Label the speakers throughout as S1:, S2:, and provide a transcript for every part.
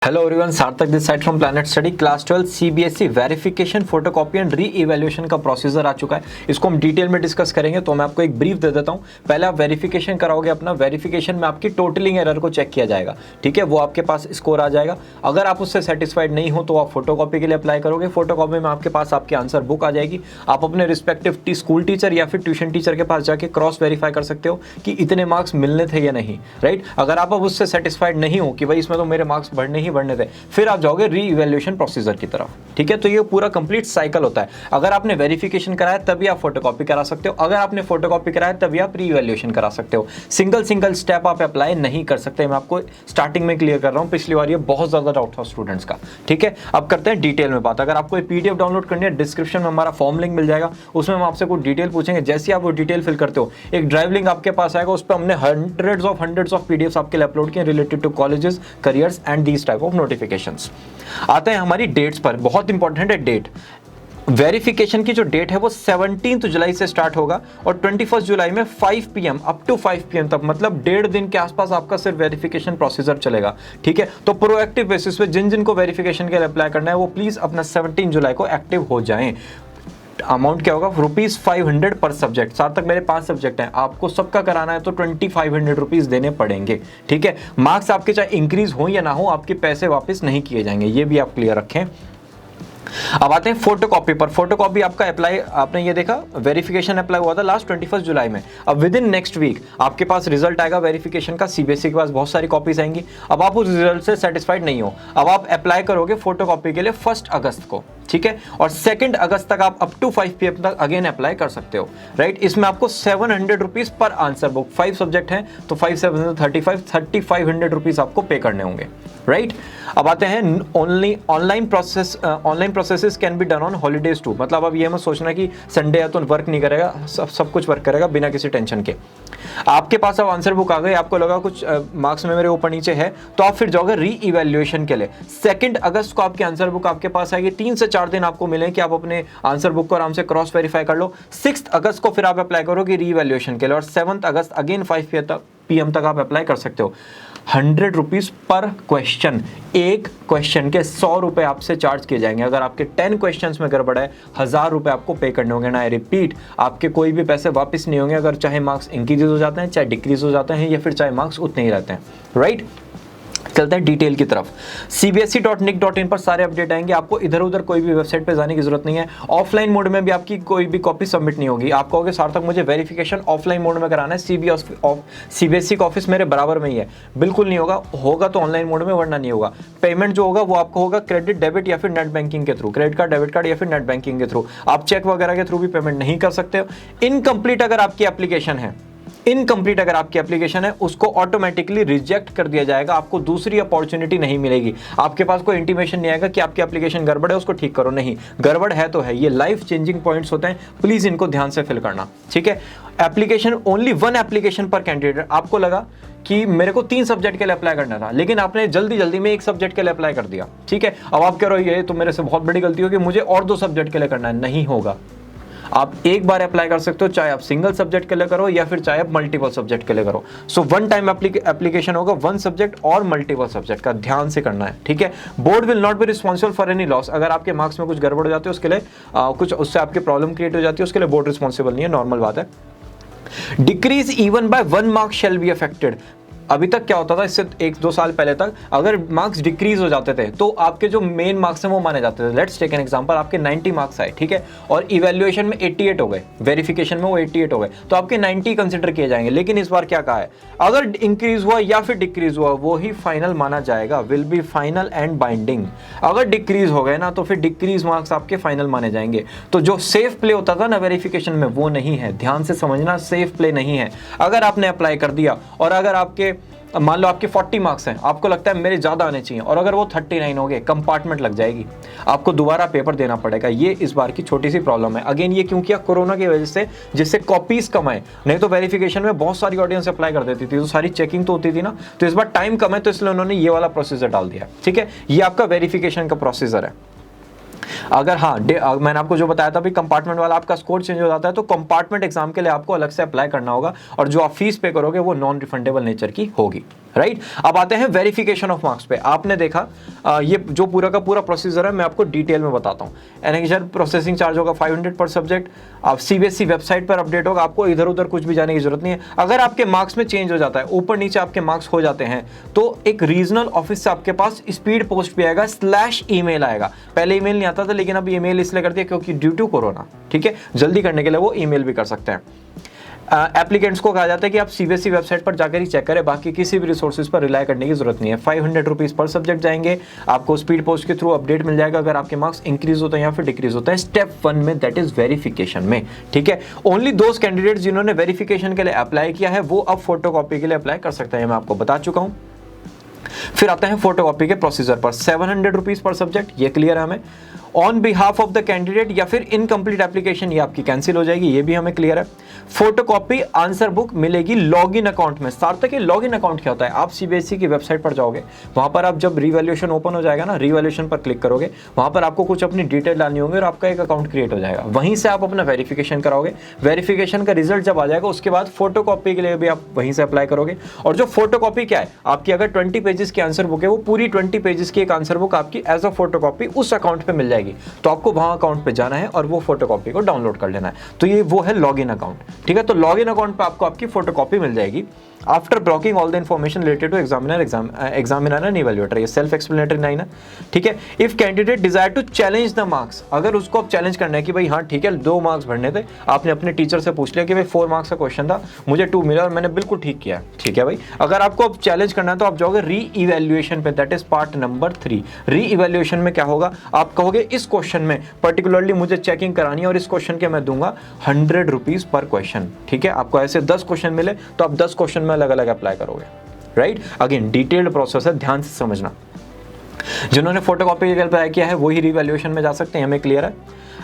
S1: Hello everyone, सार्थक this side from planet study class 12 CBSE verification photocopy and re evaluation का procedure आ चुका है। इसको हम डिटेल में डिस्कस करेंगे। तो मैं आपको एक ब्रीफ दे देता हूं। पहले आप वेरिफिकेशन कराओगे। अपना वेरिफिकेशन में आपकी टोटलिंग एरर को चेक किया जाएगा, ठीक है। वो आपके पास स्कोर आ जाएगा। अगर आप उससे सेटिस्फाइड नहीं हो तो आप फोटोकॉपी के लिए अप्लाई करोगे। फोटोकॉपी में आपके पास आपकी आंसर बुक आ जाएगी। आप अपने रिस्पेक्टिव स्कूल टीचर या फिर ट्यूशन टीचर के पास जाके क्रॉस वेरीफाई कर सकते हो कि इतने मार्क्स मिलने थे या नहीं, राइट। अगर आप अब उससे सेटिस्फाइड नहीं हो कि भाई इसमें तो मेरे मार्क्स बढ़ने ही बढ़ने थे, फिर आप जाओगे री इवैल्यूएशन प्रोसीजर की तरफ, ठीक है। तो ये पूरा कंप्लीट साइकिल होता है। अगर आपने वेरिफिकेशन कराया तभी आप फोटोकॉपी करा सकते हो। अगर आपने फोटोकॉपी कराया तभी आप री इवैल्यूएशन करा सकते हो। सिंगल स्टेप आप अप्लाई नहीं कर सकते। मैं आपको स्टार्टिंग में क्लियर कर रहा हूं। पिछली बार ये बहुत ज्यादा डाउट था स्टूडेंट्स का, ठीक है। अब करते हैं डिटेल में बात। अगर आपको पीडीएफ डाउनलोड करनी है, डिस्क्रिप्शन में हमारा फॉर्म लिंक मिल जाएगा। उसमें हम आपसे कुछ डिटेल पूछेंगे। जैसे आप वो डिटेल फिल करते हो, एक ड्राइव लिंक आपके पास आएगा। उस पर हमने हंड्रेड्स ऑफ पीडीएफ आपके लिए अपलोड किए related to colleges, careers and these type of notifications. आते हैं हमारी डेट्स पर। बहुत इंपॉर्टेंट है डेट। वेरिफिकेशन की जो डेट है वो 17 जुलाई से स्टार्ट होगा और 21 जुलाई में 5 PM अप टू 5 PM तक, मतलब 1.5 दिन के आसपास आपका सिर्फ वेरिफिकेशन प्रोसीजर चलेगा, ठीक है। तो प्रोएक्टिव बेसिस पे जिन जिन को वेरिफिकेशन के लिए अप्लाई करना है वो प्लीज अपना 17 जुलाई को एक्टिव हो जाएं। अमाउंट क्या होगा? ₹500 पर सब्जेक्ट। साथ तक मेरे 5 सब्जेक्ट हैं, आपको सबका कराना है तो ₹2500 देने पड़ेंगे, ठीक है। मार्क्स आपके चाहे इंक्रीज हो या ना हो, आपके पैसे वापस नहीं किए जाएंगे, ये भी आप क्लियर रखें। अब आते हैं फोटोकॉपी पर। फोटोकॉपी आपका अप्लाई, आपने ये देखा वेरिफिकेशन अप्लाई हुआ था लास्ट 21 जुलाई में। अब विद इन नेक्स्ट वीक आपके पास रिजल्ट आएगा वेरिफिकेशन का। सीबीएसई के पास बहुत सारी कॉपीज आएंगी। अब आप उस रिजल्ट से सेटिस्फाइड नहीं हो, अब आप अप्लाई करोगे फोटोकॉपी के लिए 1 अगस्त को, ठीक है। और 2 अगस्त तक आप अप टू 5 PM तक अगेन अप्लाई कर सकते हो, राइट। इसमें आपको ₹700 पर आंसर बुक, 5 सब्जेक्ट हैं तो 5 7 3500 आपको पे करने होंगे, राइट। अब आते हैं online processes can be done on holidays too. मतलब अब ये मत सोचना कि संडे है तो वर्क नहीं करेगा, सब कुछ वर्क करेगा बिना किसी टेंशन के। आपके पास अब आंसर बुक आ गई, आपको लगा कुछ मार्क्स में मेरे ऊपर नीचे है, तो आप फिर जाओगे री इवैल्यूएशन के लिए। 2 अगस्त को आपकी आंसर बुक आपके पास आएगी। 3 से 4 दिन आपको मिले कि आप अपने आंसर बुक को आराम से क्रॉस वेरीफाई कर लो। 6 अगस्त को फिर आप अप्लाई करोगे री इवैल्यूएशन के लिए और 7 अगस्त अगेन 5 PM तक आप अप्लाई कर सकते हो। ₹100 पर क्वेश्चन, एक क्वेश्चन के ₹100 आपसे चार्ज किए जाएंगे। अगर आपके 10 क्वेश्चंस में गड़बड़ है, ₹1000 आपको पे करने होंगे। ना, रिपीट, आपके कोई भी पैसे वापस नहीं होंगे अगर चाहे मार्क्स इंक्रीज हो जाते हैं, चाहे डिक्रीज हो जाते हैं, या फिर चाहे मार्क्स उतने ही रहते हैं, राइट। चलते हैं डिटेल की तरफ। cbse.nic.in पर सारे अपडेट आएंगे। आपको इधर उधर कोई भी वेबसाइट पे जाने की जरूरत नहीं है। ऑफलाइन मोड में भी आपकी कोई भी कॉपी सबमिट नहीं होगी। आप कहोगे सार्थक मुझे वेरिफिकेशन ऑफलाइन मोड में कराना है, सीबीएसई का ऑफिस मेरे बराबर में ही है। बिल्कुल नहीं होगा, होगा तो ऑनलाइन मोड में, वरना नहीं होगा। पेमेंट जो होगा वो आपको होगा क्रेडिट, डेबिट या फिर नेट बैंकिंग के through, credit card, debit card या फिर नेट बैंकिंग के थ्रू। आप चेक वगैरह के थ्रू भी पेमेंट नहीं कर सकते हो। इनकम्प्लीट अगर आपकी एप्लीकेशन है, इनकम्प्लीट अगर आपकी एप्लीकेशन है, उसको ऑटोमेटिकली रिजेक्ट कर दिया जाएगा। आपको दूसरी अपॉर्चुनिटी नहीं मिलेगी। आपके पास कोई इंटीमेशन नहीं आएगा कि आपकी एप्लीकेशन गड़बड़ है, उसको ठीक करो। नहीं, गड़बड़ है तो है। ये लाइफ चेंजिंग पॉइंट्स होते हैं, प्लीज इनको ध्यान से फिल करना, ठीक है। एप्लीकेशन, ओनली 1 एप्लीकेशन पर कैंडिडेट। आपको लगा कि मेरे को 3 सब्जेक्ट के लिए अप्लाई करना था, लेकिन आपने जल्दी में 1 सब्जेक्ट के लिए अप्लाई कर दिया, ठीक है। अब आप कह रहे हो ये तो मेरे से बहुत बड़ी गलती होगी, मुझे और 2 सब्जेक्ट के लिए करना है। नहीं होगा। आप एक बार अप्लाई कर सकते हो, चाहे आप सिंगल सब्जेक्ट के लिए करो या फिर चाहे आप मल्टीपल सब्जेक्ट के लिए करो। सो 1 टाइम एप्लीकेशन होगा, 1 सब्जेक्ट और मल्टीपल सब्जेक्ट का ध्यान से करना है, ठीक है। Board will not be responsible for any loss. अगर आपके मार्क्स में कुछ गड़बड़ हो जाती है, उसके लिए कुछ उससे आपकी प्रॉब्लम क्रिएट हो जाती है, उसके लिए बोर्ड रिस्पॉन्सिबल नहीं है, नॉर्मल बात है। Decrease even bye 1 mark shall be affected. अभी तक क्या होता था, इससे 1-2 साल पहले तक अगर मार्क्स डिक्रीज हो जाते थे तो आपके जो मेन मार्क्स हैं वो माने जाते थे। लेट्स टेक एन एग्जांपल, आपके 90 मार्क्स आए, ठीक है, और इवैल्यूएशन में 88 हो गए, वेरिफिकेशन में वो 88 हो गए, तो आपके 90 कंसिडर किए जाएंगे। लेकिन इस बार क्या कहा है, अगर इंक्रीज हुआ या फिर डिक्रीज हुआ वो ही फाइनल माना जाएगा, will be final and binding. अगर डिक्रीज हो गए ना तो फिर डिक्रीज मार्क्स आपके फाइनल माने जाएंगे। तो जो सेफ प्ले होता था ना वेरिफिकेशन में, वो नहीं है। ध्यान से समझना, सेफ प्ले नहीं है। अगर आपने अप्लाई कर दिया और अगर आपके मान लो आपके 40 मार्क्स हैं, आपको लगता है मेरे ज़्यादा आने चाहिए, और अगर वो 39 हो गए, कंपार्टमेंट लग जाएगी, आपको दोबारा पेपर देना पड़ेगा। ये इस बार की छोटी सी प्रॉब्लम है। अगेन ये क्यों किया? कोरोना की वजह से, जिससे कॉपीज कम आए। नहीं तो वेरिफिकेशन में बहुत सारी ऑडियंस अप्लाई कर देती थी, तो सारी चेकिंग तो होती थी ना। तो इस बार टाइम कम है, तो इसलिए उन्होंने ये वाला प्रोसीजर डाल दिया, ठीक है। ये आपका वेरिफिकेशन का प्रोसीजर है। अगर मैंने आपको जो बताया था भी, कंपार्टमेंट वाला आपका स्कोर चेंज हो जाता है तो कंपार्टमेंट एग्जाम के लिए आपको अलग से अप्लाई करना होगा, और जो आप फीस पे करोगे वो नॉन रिफंडेबल नेचर की होगी। राइट। अब आते हैं वेरिफिकेशन ऑफ मार्क्स पे। आपने देखा ये जो पूरा का पूरा प्रोसीजर है मैं आपको डिटेल में बताता हूँ। एनएक्सआर प्रोसेसिंग चार्ज होगा 500 पर सब्जेक्ट। आप सीबीएसई वेबसाइट पर अपडेट होगा, आपको इधर उधर कुछ भी जाने की जरूरत नहीं है। अगर आपके मार्क्स में चेंज हो जाता है, ऊपर नीचे आपके मार्क्स हो जाते हैं, तो एक रीजनल ऑफिस से आपके पास स्पीड पोस्ट भी आएगा /email आएगा। पहले ईमेल नहीं आता था, लेकिन अब ईमेल इसलिए कर दिया क्योंकि ड्यू टू कोरोना, ठीक है, जल्दी करने के लिए वो ईमेल भी कर सकते हैं। एप्लीकेंट्स को कहा जाता है कि आप सीबीएसई वेबसाइट पर जाकर ही चेक करें, बाकी किसी भी रिसोर्सेज पर रिलाई करने की जरूरत नहीं है। 500 रुपीज़ पर सब्जेक्ट जाएंगे, आपको स्पीड पोस्ट के थ्रू अपडेट मिल जाएगा अगर आपके मार्क्स इंक्रीज होते हैं या फिर डिक्रीज होते हैं स्टेप 1 में, दैट इज वेरिफिकेशन में, ठीक है। ओनली दोज कैंडिडेट्स जिन्होंने वेरिफिकेशन के लिए अप्लाई किया है वो अब फोटोकॉपी के लिए अप्लाई कर सकते हैं, मैं आपको बता चुका हूं। फिर आते हैं फोटोकॉपी के प्रोसीजर पर। 700 रुपीज़ पर सब्जेक्ट, ये क्लियर है हमें। On behalf of the candidate या फिर इनकम्प्लीट एप्लीकेशन, ये आपकी कैंसिल हो जाएगी, ये भी हमें क्लियर है। फोटोकॉपी आंसर बुक मिलेगी लॉगिन अकाउंट में। सार्थक, ये लॉगिन अकाउंट क्या होता है? आप सीबीएसई की वेबसाइट पर जाओगे, वहां पर आप जब रिवैल्यूएशन ओपन हो जाएगा ना, रिवैल्यूएशन पर क्लिक करोगे, वहां पर आपको कुछ अपनी डिटेल डालनी होगी और आपका एक अकाउंट क्रिएट हो जाएगा। वहीं से आप अपना वेरिफिकेशन कराओगे। वेरिफिकेशन का रिजल्ट जब आ जाएगा उसके बाद फोटोकॉपी के लिए भी आप वहीं से अप्लाई करोगे। और जो फोटोकॉपी क्या है, आपकी अगर 20 पेजेस की आंसर बुक है, वो पूरी 20 पेजेस की एक आंसर बुक आपकी एज अ फोटोकॉपी उस अकाउंट पे मिल जाएगी। तो आपको वहां अकाउंट पे जाना है और वो फोटोकॉपी को डाउनलोड कर लेना है। तो ये वो है लॉगिन अकाउंट, ठीक है। तो लॉगिन अकाउंट पे आपको आपकी फोटोकॉपी मिल जाएगी। After blocking all the information related to examiner and evaluator, ये सेल्फ एक्सप्लेनेटरी लाइन है, ठीक है। If candidate desire to challenge the marks, अगर उसको अब चैलेंज करना है कि भाई हाँ ठीक है 2 मार्क्स भरने थे, आपने अपने टीचर से पूछ लिया कि भाई 4 मार्क्स का क्वेश्चन था, मुझे 2 मिला और मैंने बिल्कुल ठीक किया, ठीक है भाई। अगर आपको अब चैलेंज करना है तो आप जाओगे री इवैल्यूएशन पे, दैट इज पार्ट नंबर 3। री इवैल्यूएशन में क्या होगा, आप कहोगे इस क्वेश्चन में पर्टिकुलरली मुझे चेकिंग करानी है और इस क्वेश्चन के मैं दूंगा 100 रुपीज पर क्वेश्चन, ठीक है। आपको ऐसे 10 क्वेश्चन मिले तो आप 10 क्वेश्चन में अलग अलग अप्लाई करोगे, राइट। अगेन डिटेल्ड प्रोसेस है, ध्यान से समझना। जिन्होंने फोटोकॉपी के लिए अप्लाई किया है वही रिवैल्यूएशन में जा सकते हैं, हमें क्लियर है।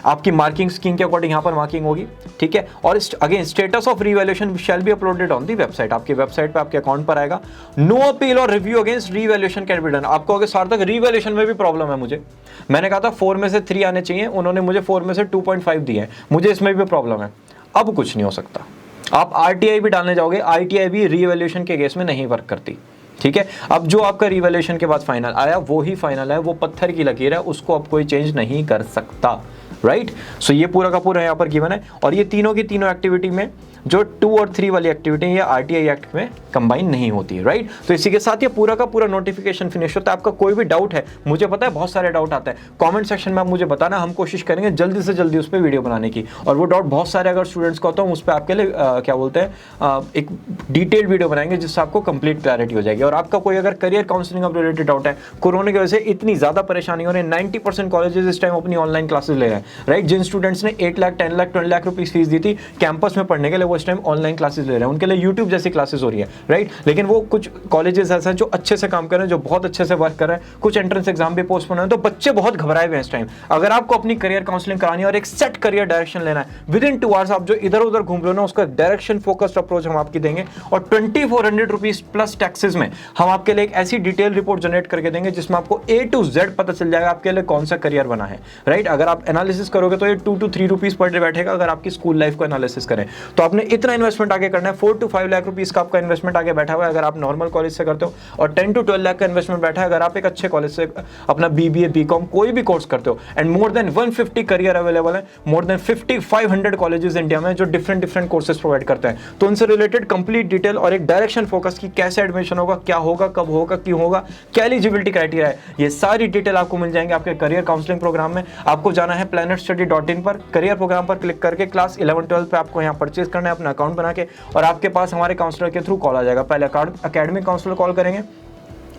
S1: आपकी मार्किंग स्कीम के अकॉर्डिंग यहां पर मार्किंग होगी, ठीक है। और again status of revaluation shall be uploaded on the website, आपकी वेबसाइट पे आपके अकाउंट पर आएगा। नो अपील और review against revaluation can be done. आपको अगर सार्थक रिवैल्यूएशन में भी प्रॉब्लम है, मुझे, मैंने कहा था 4 में से 3 आने चाहिए, उन्होंने मुझे 4 में से 2.5 दिए हैं, मुझे इसमें भी प्रॉब्लम है, अब कुछ नहीं हो सकता। आप आरटीआई भी डालने जाओगे, आरटीआई भी रिवैल्यूएशन के केस में नहीं वर्क करती, ठीक है। अब जो आपका रिवैल्यूएशन के बाद फाइनल आया वो ही फाइनल है, वो पत्थर की लकीर है, उसको अब कोई चेंज नहीं कर सकता, राइट। सो ये पूरा का पूरा यहाँ पर गिवन है। और ये तीनों की तीनों एक्टिविटी में जो 2 और 3 वाली एक्टिविटी ये आरटीआई एक्ट में कंबाइन नहीं होती है, राइट। तो इसी के साथ ये पूरा का पूरा नोटिफिकेशन फिनिश होता है। आपका कोई भी डाउट है, मुझे पता है बहुत सारे डाउट आते हैं, कमेंट सेक्शन में आप मुझे बताना, हम कोशिश करेंगे जल्दी से जल्दी उस पर वीडियो बनाने की। और वो डाउट बहुत सारे अगर स्टूडेंट्स को होता है उस पर आपके लिए क्या बोलते हैं एक डिटेल्ड वीडियो बनाएंगे जिससे आपको कंप्लीट क्लैरिटी हो जाएगी। और आपका कोई अगर करियर काउंसलिंग अब रिलेटेड डाउट है, कोरोना की वजह से इतनी ज़्यादा परेशानी हो रही है, 90% कॉलेजेस इस टाइम अपनी ऑनलाइन क्लासेस ले रहे हैं, राइट। जिन स्टूडेंट्स ने 8 लाख 10 लाख 20 लाख रुपीज़ फीस दी थी कैंपस में पढ़ने के लिए, वो इस टाइम ऑनलाइन क्लासेस ले रहे हैं, उनके लिए यूट्यूब जैसी क्लासेस हो रही है, राइट। लेकिन वो कुछ कॉलेजेस ऐसे हैं जो अच्छे से काम कर रहे हैं, जो बहुत अच्छे से वर्क कर रहे हैं, कुछ एंट्रेंस एग्जाम भी पोस्टपोन है, तो बच्चे बहुत घबराए हुए हैं इस टाइम। अगर आपको अपनी करियर काउंसलिंग करानी है और एक सेट करियर डायरेक्शन लेना है, विद इन 2 आवर्स आप जो इधर उधर घूम रहे हो ना, उसका डायरेक्शन फोकस्ड अप्रोच हम आपकी देंगे। और 2400 रुपीज प्लस टैक्सेस में हम आपके लिए एक ऐसी डिटेल रिपोर्ट जनरेट करके देंगे जिसमें आपको A to Z पता चल जाएगा आपके लिए कौन सा करियर बना है, राइट। अगर आप एनालिसिस करोगे तो ये 2 to 3 रुपीज पर डे बैठेगा। अगर आपकी स्कूल लाइफ को एनालिसिस करें तो आपने इतना इन्वेस्टमेंट आगे करना है, 4 to 5 लाख रुपीस का आपका इन्वेस्टमेंट आगे बैठा हुआ है अगर आप नॉर्मल कॉलेज से करते हो, और 10 to 12 लाख का इन्वेस्टमेंट बैठा है अगर आप एक अच्छे कॉलेज से अपना BBA BCom कोई भी कोर्स करते हो। And more than 150 career available है, मोर देन 500 कॉलेजेस इंडिया में जो डिफरेंट कोर्सेज प्रोवाइड करते हैं। तो उनसे रिलेटेड कंप्लीट डिटेल और एक डायरेक्शन फोकस की कैसे एडमिशन होगा, क्या होगा, कब होगा, क्यों होगा, क्या एलिजिबिलिटी क्राइटेरिया है, ये सारी डिटेल आपको मिल जाएंगे आपके करियर काउंसलिंग प्रोग्राम में। आपको जाना है planetstudy.in पर, करियर प्रोग्राम पर क्लिक करके क्लास 11-12 पे आपको यहाँ परचेज करना है अपना अकाउंट बना के, और आपके पास हमारे काउंसलर के थ्रू कॉल आ जाएगा। पहले अकेडमिक काउंसलर कॉल करेंगे,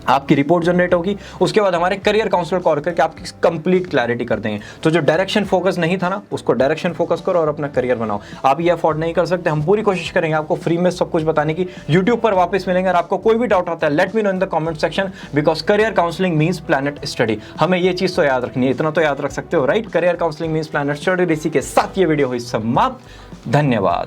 S1: आपकी रिपोर्ट जनरेट होगी, उसके बाद हमारे करियर काउंसलर कॉल करके आपकी कंप्लीट क्लैरिटी कर देंगे। तो जो डायरेक्शन फोकस नहीं था ना, उसको डायरेक्शन फोकस करो और अपना करियर बनाओ। आप ये अफोर्ड नहीं कर सकते, हम पूरी कोशिश करेंगे आपको फ्री में सब कुछ बताने की। यूट्यूब पर वापस मिलेंगे। और आपको कोई भी डाउट आता है, let me know in the comment section, because career counselling means planet study. हमें ये चीज तो याद रखनी है, इतना तो याद रख सकते हो, right. Career counselling means planet study. इसी के साथ ये वीडियो हुई समाप्त। धन्यवाद।